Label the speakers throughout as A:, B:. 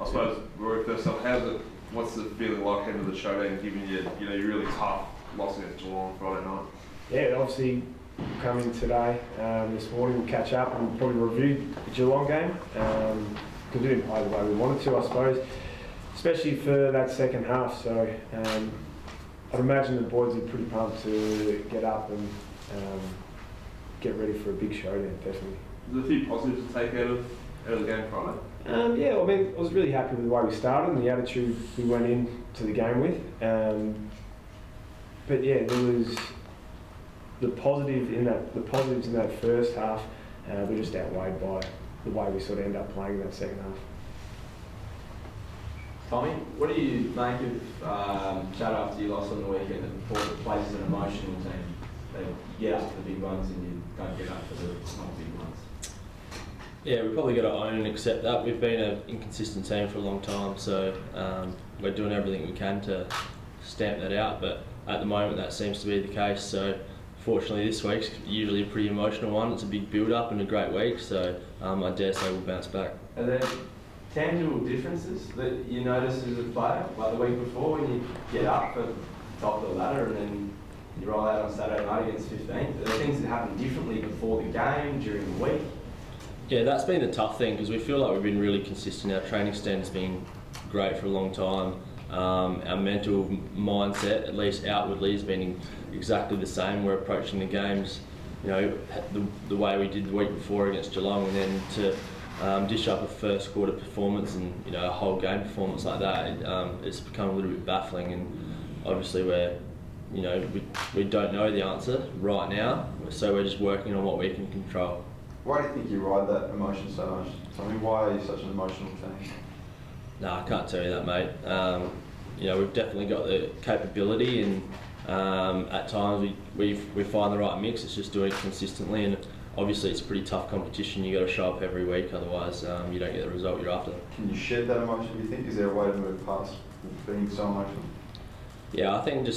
A: I suppose, Rory, first up, what's the feeling like heading to the Showdown, given you your really tough loss against Geelong Friday night?
B: Yeah, obviously come in today, this morning, we'll catch up and probably review the Geelong game. Because we didn't play the way we wanted to, I suppose, especially for that second half. So I'd imagine the boys are pretty pumped to get up and get ready for a big showdown, definitely.
A: There's a few positives to take out of the game Friday.
B: Yeah, I mean, I was really happy with the way we started and the attitude we went into the game with. But yeah, there was the positives in that first half were just outweighed by the way we sort of end up playing in that second half.
C: Tommy, what do you make of Chad after you lost on the weekend? The plays an emotional team. They get up for the big ones and you don't get up for the not big ones.
D: Yeah, we've probably got to own and accept that. We've been an inconsistent team for a long time, so we're doing everything we can to stamp that out, but at the moment that seems to be the case. So fortunately this week's usually a pretty emotional one. It's a big build-up and a great week, so I dare say we'll bounce back.
C: Are there tangible differences that you notice as a player, like the week before when you get up at the top of the ladder and then you roll out on Saturday night against 15? Are there things that happen differently before the game, during the week?
D: Yeah, that's been the tough thing because we feel like we've been really consistent. Our training standard's been great for a long time. Our mental mindset, at least outwardly, has been exactly the same. We're approaching the games, the way we did the week before against Geelong, and then to dish up a first quarter performance and a whole game performance like that, it's become a little bit baffling. And obviously we don't know the answer right now, so we're just working on what we can control.
E: Why do you think you ride that emotion so much? I mean, why are you such an emotional team?
D: No, I can't tell you that, mate. We've definitely got the capability, and at times we find the right mix. It's just doing it consistently, and obviously it's a pretty tough competition. You got to show up every week, otherwise you don't get the result you're after.
E: Can you shed that emotion? Do you think is there a way to move past being so emotional?
D: Yeah, I think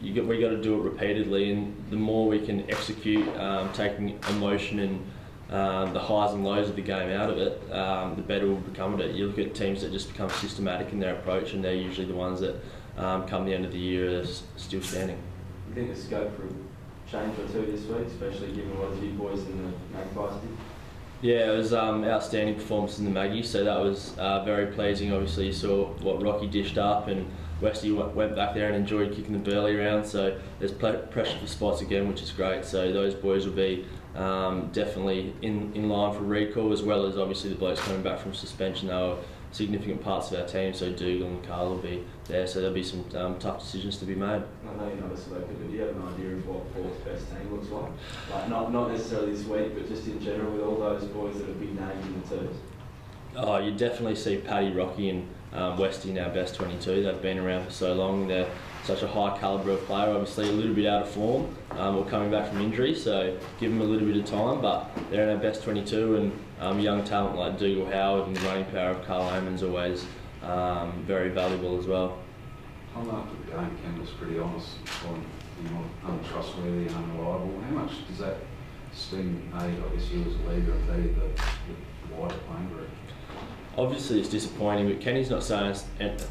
D: we got to do it repeatedly, and the more we can execute, taking emotion and the highs and lows of the game out of it, the better we'll become at it. You look at teams that just become systematic in their approach, and they're usually the ones that come the end of the year are still standing.
C: You think there's scope for a change or two this week, especially given what the big boys in the Magpies did?
D: Yeah, it was outstanding performance in the Maggies, so that was very pleasing. Obviously you saw what Rocky dished up, and Westy went back there and enjoyed kicking the Burley around, so there's pressure for spots again, which is great. So those boys will be definitely in line for recall, as well as obviously the blokes coming back from suspension. They were significant parts of our team, so Dougal and Carl will be there, so there'll be some tough decisions to be made.
C: I know you're not a selector, but do you have an idea of what Paul's best team looks like? Like not necessarily this week, but just in general with all those boys that have been named in the twos?
D: Oh, you definitely see Paddy, Rocky and Westy in our best 22. They've been around for so long. They're such a high calibre of player, obviously a little bit out of form or coming back from injury, so give them a little bit of time, but they're in our best 22, and young talent like Dougal Howard and the running power of Carl Eamon's always very valuable as well.
F: After the game, Ken was pretty honest, calling him untrustworthy and unreliable. How much does that sting, I guess you as a leader, and the wider playing group?
D: Obviously it's disappointing, but Kenny's not saying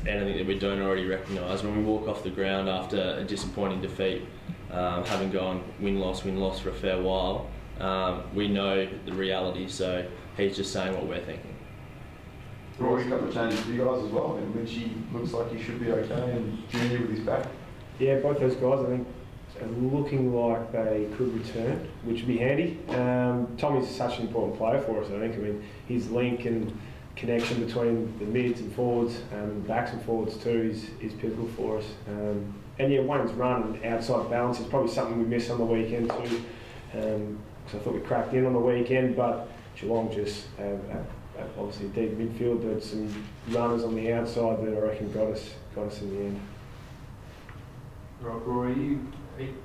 D: anything that we don't already recognise. When we walk off the ground after a disappointing defeat, having gone win-loss for a fair while, we know the reality, so he's just saying what we're thinking.
E: Rory's got the changes for you guys as well. I mean, Lynchy looks like he should be okay, and Junior with his back. Yeah, both those guys I think are looking like they could return, which would be handy. Tommy's such an important player for us, I think. I mean, his link and connection between the mids and forwards, backs and forwards too, is pivotal for us. And yeah, Wayne's run and outside balance is probably something we missed on the weekend too. Because I thought we cracked in on the weekend, but Geelong just obviously deep midfield, but some runners on the outside that I reckon got us in the end.
G: Rory,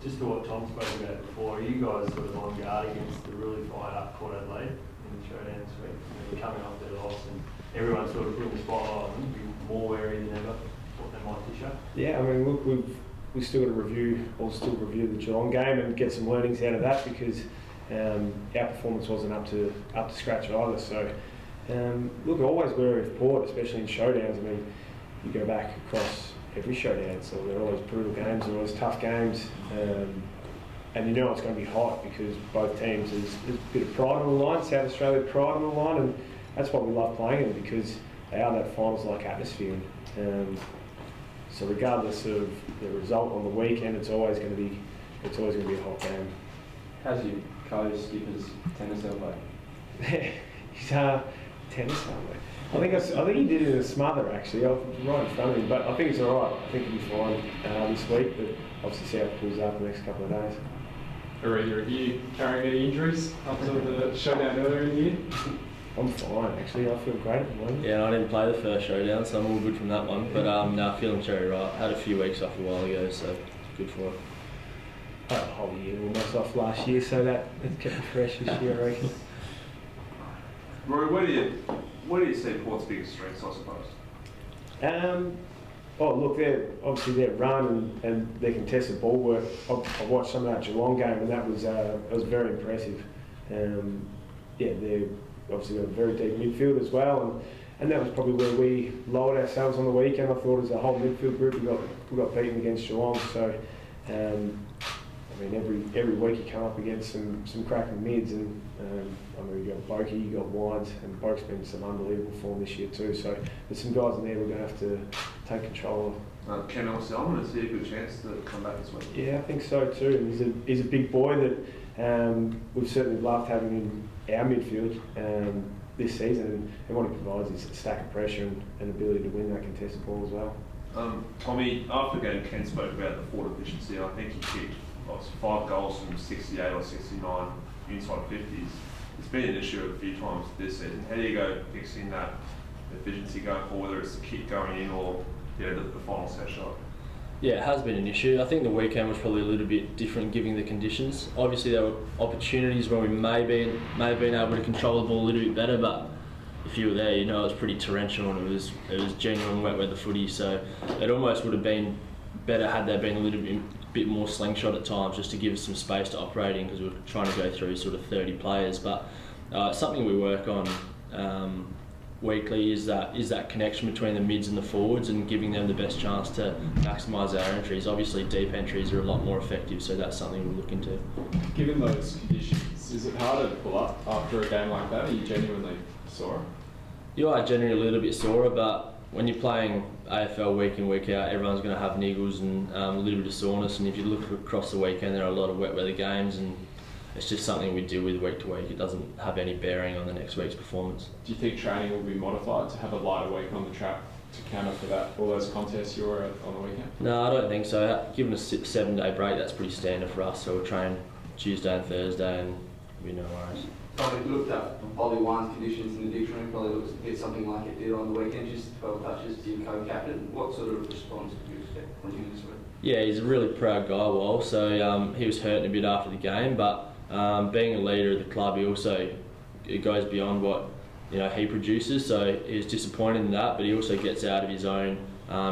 G: just to what Tom spoke about before, are you guys sort of on guard against the really fired up Port Adelaide in the Showdown this week? You're coming off their loss and everyone's sort of putting the spotlight on them, be more wary than ever what they might dish up?
B: Yeah, I mean, look, we've still got to review the Geelong game and get some learnings out of that, because our performance wasn't up to scratch either. So Look, always wary of Port, especially in showdowns. I mean, you go back across every showdown, so they're always brutal games, they're always tough games, and you know it's going to be hot because both teams, there's a bit of pride on the line, South Australia pride on the line, and that's what we love playing them because they are that finals-like atmosphere. So regardless of the result on the weekend, it's always going to be a hot game.
C: How's your co-skipper's tennis elbow?
B: He's tennis elbow. I think he did it in a smother actually, right in front of him. But I think it's all right. I think he'll be fine this week. But obviously see how it pulls up the next couple of days.
H: Are either of you carrying any injuries up to the showdown earlier in the year?
B: I'm fine actually. I feel great at the moment.
D: Yeah, and I didn't play the first showdown, so I'm all good from that one. But no, feeling very right. Had a few weeks off a while ago, so it's good for it.
B: I had a whole year almost off last year, so that kept me fresh this year, I reckon.
A: Rory, where do you see Port's biggest strengths, I suppose?
B: Oh look, obviously their run and their contested ball work. I watched some of that Geelong game, and that was very impressive. They've obviously got a very deep midfield as well, and that was probably where we lowered ourselves on the weekend. I thought as a whole midfield group we got beaten against Geelong. So I mean every week you come up against some cracking mids, and I mean you got Boakey, you got Wines, and Boak's been some unbelievable form this year too. So there's some guys in there we're going to have to take control of.
A: Ken Selman, is he a good chance to come back this week?
B: Yeah, I think so too. And he's a big boy that we've certainly loved having in our midfield this season, and what he provides is a stack of pressure and ability to win that contested ball as well.
A: Tommy, after the game, Ken spoke about the forward efficiency. I think he kicked 5 goals from 68 or 69 inside 50s. It's been an issue a few times this season. How do you go fixing that efficiency going forward, whether it's the kick going in or the final set shot?
D: Yeah, it has been an issue. I think the weekend was probably a little bit different given the conditions. Obviously there were opportunities where we may have been able to control the ball a little bit better, but if you were there, you know it was pretty torrential and it was genuine wet weather footy, so it almost would have been better had there been a little bit more slingshot at times just to give us some space to operate in, because we were trying to go through sort of 30 players. But something we work on weekly is that connection between the mids and the forwards and giving them the best chance to maximise our entries. Obviously deep entries are a lot more effective, so that's something we'll look into.
H: Given those conditions, is it harder to pull up after a game like that? Are you genuinely sore?
D: You are generally a little bit sore, but when you're playing AFL week in, week out, everyone's going to have niggles and a little bit of soreness, and if you look across the weekend, there are a lot of wet weather games, and it's just something we deal with week to week. It doesn't have any bearing on the next week's performance.
H: Do you think training will be modified to have a lighter week on the track to counter for that, all those contests you were at on the weekend?
D: No, I don't think so. Given a 7-day break, that's pretty standard for us, so we'll train Tuesday and Thursday and there'll be no worries.
I: Probably looked up Ollie Wine's conditions in the dictionary, probably looks a bit something like it did on the weekend, just 12 touches to your co-captain. What sort of response do you expect from him this week? Yeah,
D: he's a really proud guy, Wal, so he was hurting a bit after the game, but being a leader of the club, it goes beyond what he produces, so he was disappointed in that, but he also gets out of his own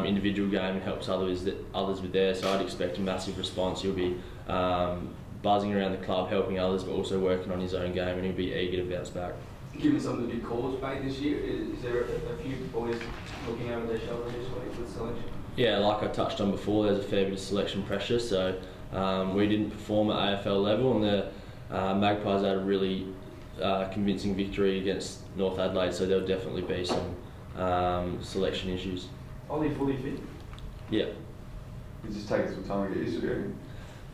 D: individual game and helps others with theirs, so I'd expect a massive response. He'll be buzzing around the club, helping others, but also working on his own game, and he'll be eager to bounce back.
I: Given some of the big calls made this year, is there a few boys looking over their shoulder this week with selection?
D: Yeah, like I touched on before, there's a fair bit of selection pressure, so we didn't perform at AFL level, and the Magpies had a really convincing victory against North Adelaide, so there'll definitely be some selection issues.
I: Ollie fully fit?
D: Yeah.
E: It just takes some time to get used to it.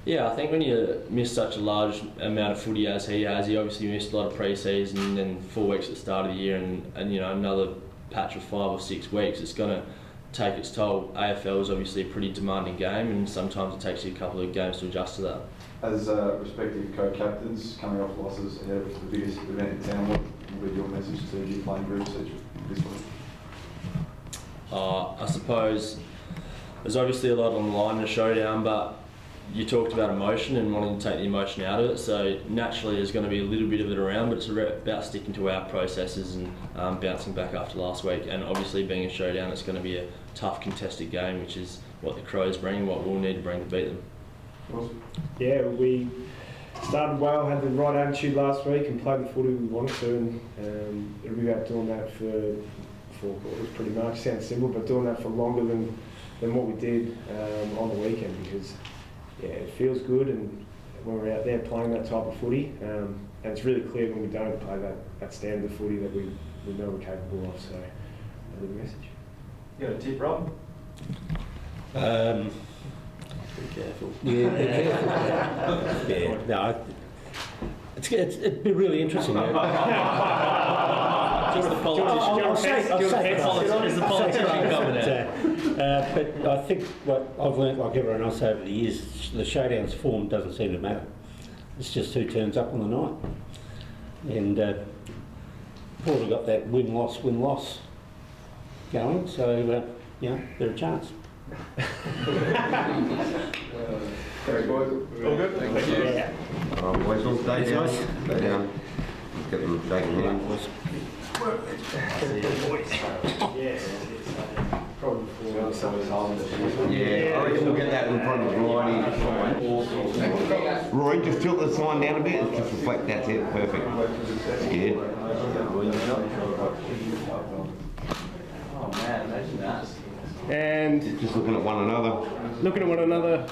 D: Yeah, I think when you miss such a large amount of footy as he has, he obviously missed a lot of pre-season and then 4 weeks at the start of the year and another patch of 5 or 6 weeks, it's going to take its toll. AFL is obviously a pretty demanding game, and sometimes it takes you a couple of games to adjust to that.
E: As respective co-captains coming off losses ahead of the biggest event in town, what will be your message to your playing groups this week?
D: I suppose there's obviously a lot on the line in a showdown, but you talked about emotion and wanting to take the emotion out of it, so naturally there's going to be a little bit of it around, but it's about sticking to our processes and bouncing back after last week. And obviously being a showdown, it's going to be a tough contested game, which is what the Crows bring, what we'll need to bring to beat them.
B: Yeah, we started well, had the right attitude last week and played the footy we wanted to, and it'll be about doing that for 4 quarters pretty much. Sounds simple, but doing that for longer than what we did on the weekend, because yeah, it feels good, and when we're out there playing that type of footy, and it's really clear when we don't play that standard of footy that we know we're capable of. So, a good message.
C: You got a tip, Rob?
D: Be careful.
J: Yeah, be careful. Yeah, no, it'd be really interesting.
D: Just the politician. Is the politician coming out?
J: But I think what I've learnt, like everyone else over the years, the Showdown's form doesn't seem to matter. It's just who turns up on the night. And Port have got that win-loss going, so they're a chance.
E: Very good. All good? Thank you.
J: Yeah.
K: Boys, all stay down. Stay down. Get them shaking hands. Yeah, I reckon we'll get that in front of Rory. Rory, just tilt the sign down a bit. Just reflect, that's it. Perfect. Yeah.
C: Oh man, imagine that.
B: And
K: Just looking at one another.
B: looking at one another.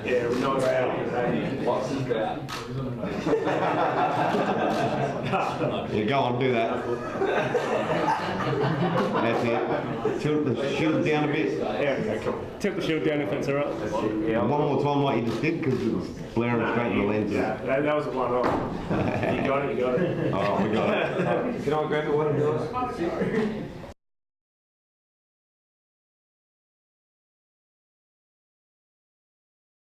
C: Yeah, we're not out. What's this about?
K: Yeah, go on, do that. That's it. Tilt the shield down a bit.
B: Yeah, cool. Tilt the shield down if that's alright.
K: One more time like you just did, because it was blaring straight in the lenses.
B: Yeah, that was a one-off. You got it.
K: Alright, we got it.
E: Can I grab the one, guys?